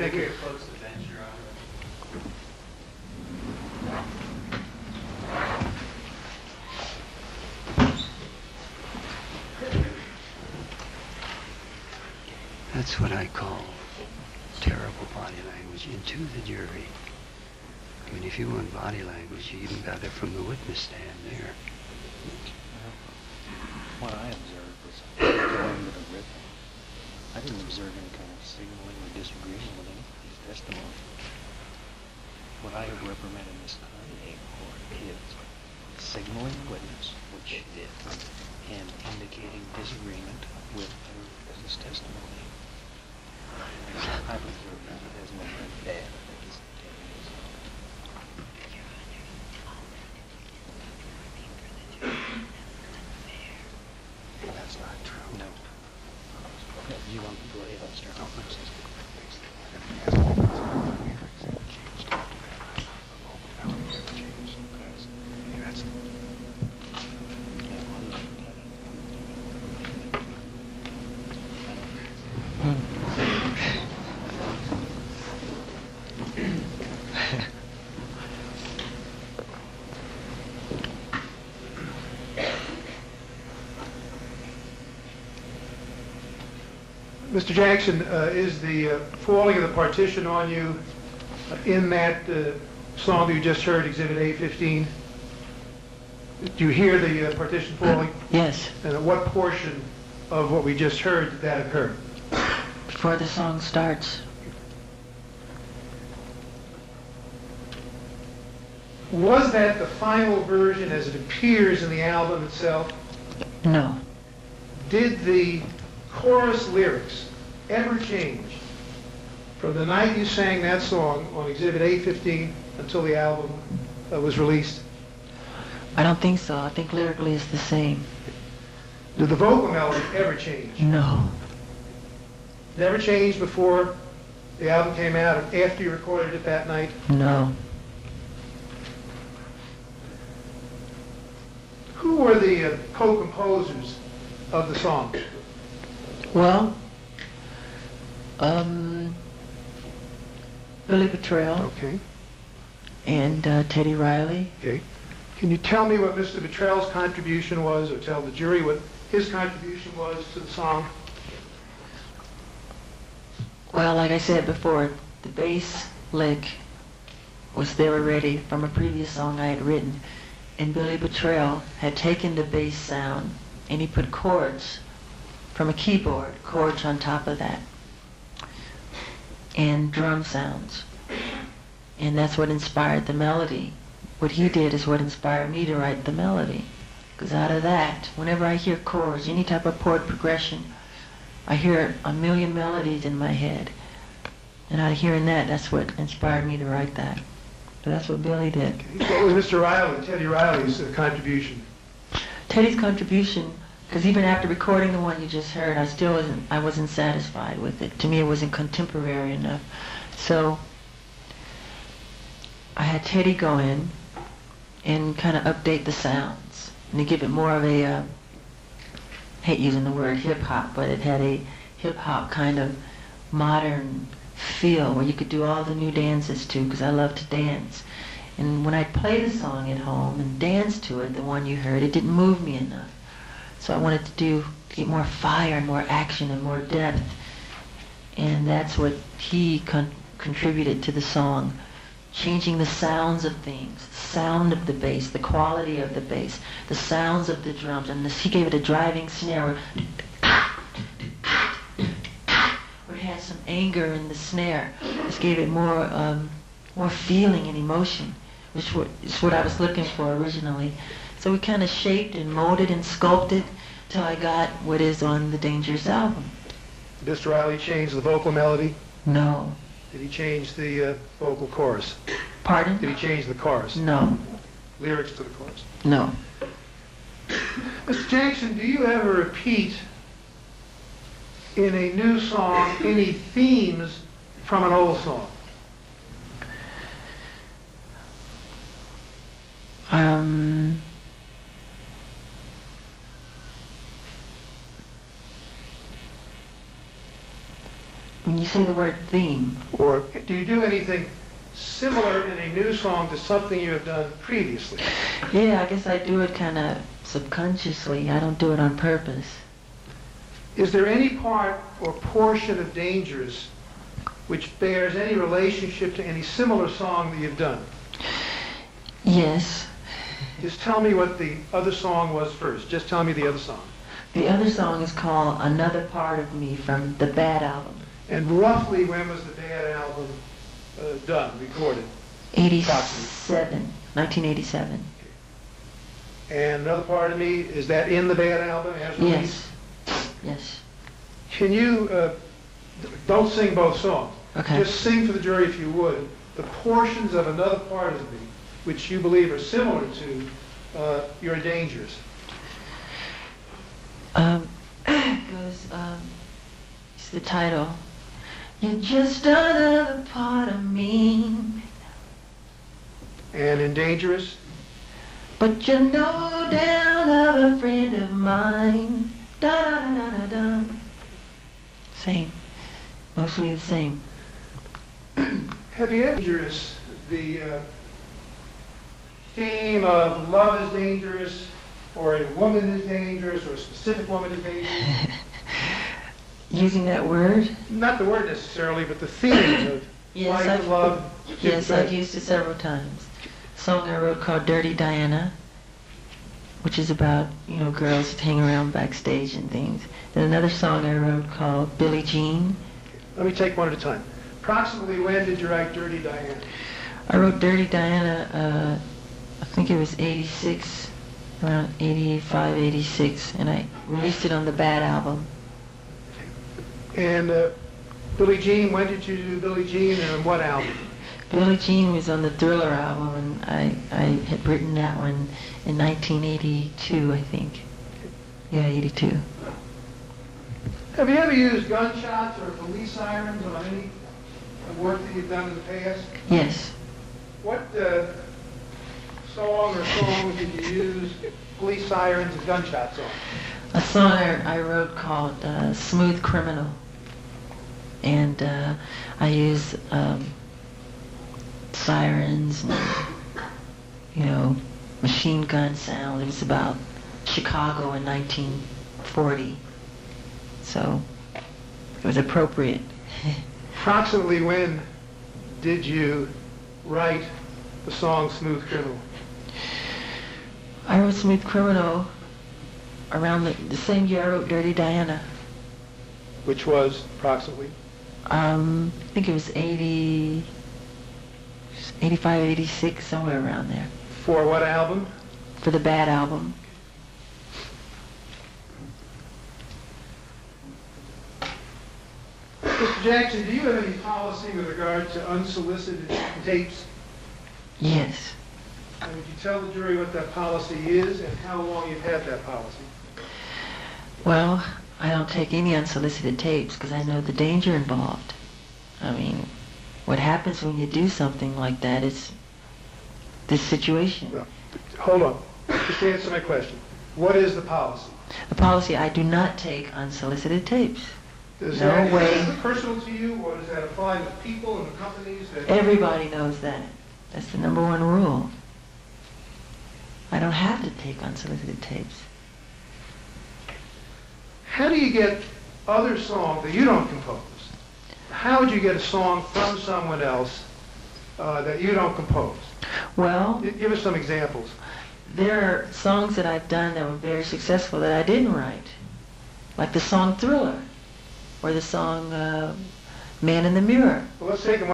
Thank you. Close the bench, Your Honor. That's what I call terrible body language into the jury. I mean, if you want body language, you even got it from the witness stand there. What I observed was going to the rhythm. I didn't observe any kind of signaling or disagreement with anybody's testimony. What I have reprimanded Ms. Kanye for is signaling witness, which she did, and indicating disagreement with her witness testimony. I've observed that it has no bad. That's not true. No. You want to go ahead, Mr. Mr. Jackson, is the falling of the partition on you in that song that you just heard, Exhibit A15? Do you hear the partition falling? Yes, And at what portion of what we just heard did that occur? before the song starts. Was that the final version as it appears in the album itself? No, Did the chorus lyrics ever change from the night you sang that song on Exhibit 815 until the album was released? I don't think so. I think lyrically it's the same. Did the vocal melody ever change? No, Never changed before the album came out or after you recorded it that night? no. Who were the co-composers of the song? Well, Billy Betrell Okay. and Teddy Riley. Okay. Can you tell me what Mr. Betrell's contribution was, or tell the jury what his contribution was to the song? Well, like I said before, the bass lick was there already from a previous song I had written. And Billy Betrell had taken the bass sound and he put chords from a keyboard, chords on top of that, and drum sounds. And that's what inspired the melody. What he did is what inspired me to write the melody. Because out of that, whenever I hear chords, any type of chord progression, I hear a million melodies in my head. And out of hearing that, that's what inspired me to write that. So that's what Billy did. What was Mr. Riley, Teddy Riley's contribution? Teddy's contribution, because even after recording the one you just heard, I wasn't satisfied with it. To me, it wasn't contemporary enough. So I had Teddy go in and kind of update the sounds and to give it more of a, I hate using the word hip hop, but it had a hip hop kind of modern feel where you could do all the new dances too, because I love to dance. And when I play the song at home and dance to it, the one you heard, it didn't move me enough. So I wanted to get more fire and more action and more depth. And that's what he contributed to the song, changing the sounds of things, the sound of the bass, the quality of the bass, the sounds of the drums. And he gave it a driving snare where it had some anger in the snare. Just gave it more feeling and emotion, which is what I was looking for originally. So we kind of shaped and molded and sculpted till I got what is on the Dangerous album. Did Mr. Riley change the vocal melody? No. Did he change the vocal chorus? Pardon? Did he change the chorus? No. Lyrics to the chorus? No. Mr. Jackson, do you ever repeat in a new song any themes from an old song? you say the word theme, Or do you do anything similar in a new song to something you have done previously? yeah, I guess I do it kind of subconsciously. I don't do it on purpose. Is there any part or portion of Dangerous which bears any relationship to any similar song that you've done? Yes. Just tell me what the other song was first. Just tell me the other song. The other song is called Another Part of Me from the Bad album. And roughly when was the Bad album done, recorded? 87, 1987. And Another Part of Me, is that in the Bad album as released? Yes. Yes. Can you, don't sing both songs. Okay. Just sing for the jury, if you would, the portions of Another Part of Me which you believe are similar to You're Dangerous. Goes, it's the title. You're just another part of me, And in Dangerous? but you're no doubt of a friend of mine. Da da da da da. Same. Mostly the same. Have you ever Dangerous, the theme of love is dangerous, or a woman is dangerous, or a specific woman is dangerous? Using that word? Not the word necessarily, but the theme of Yes, life, love. Yes, I've used it several times. A song I wrote called Dirty Diana, which is about, girls hanging around backstage and things. Then another song I wrote called Billie Jean. Let me take one at a time. Approximately when did you write Dirty Diana? I wrote Dirty Diana, I think it was 86, around 85, 86, and I released it on the Bad album. And Billie Jean, when did you do Billie Jean, and on what album? Billie Jean was on the Thriller album, and I had written that one in 1982, I think. Yeah, 82. Have you ever used gunshots or police sirens on any work that you've done in the past? Yes. What song or songs did you use police sirens and gunshots on? A song I wrote called Smooth Criminal. And I use sirens and, machine gun sound. It was about Chicago in 1940. So it was appropriate. Approximately when did you write the song Smooth Criminal? I wrote Smooth Criminal around the same year I wrote Dirty Diana. Which was approximately? I think it was 80, 85, 86, somewhere around there. For what album? For the Bad album. Mr. Jackson, do you have any policy with regard to unsolicited tapes? Yes. And would you tell the jury what that policy is and how long you've had that policy? Well, I don't take any unsolicited tapes because I know the danger involved. I mean, what happens when you do something like that is this situation. Well, hold on. Just answer my question. What is the policy? The policy, I do not take unsolicited tapes. Is No that way. personal to you, or does that apply to people and the companies that... Everybody knows that. That's the number one rule. I don't have to take unsolicited tapes. How do you get other songs that you don't compose? How would you get a song from someone else that you don't compose? Well, Give us some examples. there are songs that I've done that were very successful that I didn't write. Like the song Thriller, or the song Man in the Mirror. Well, let's take them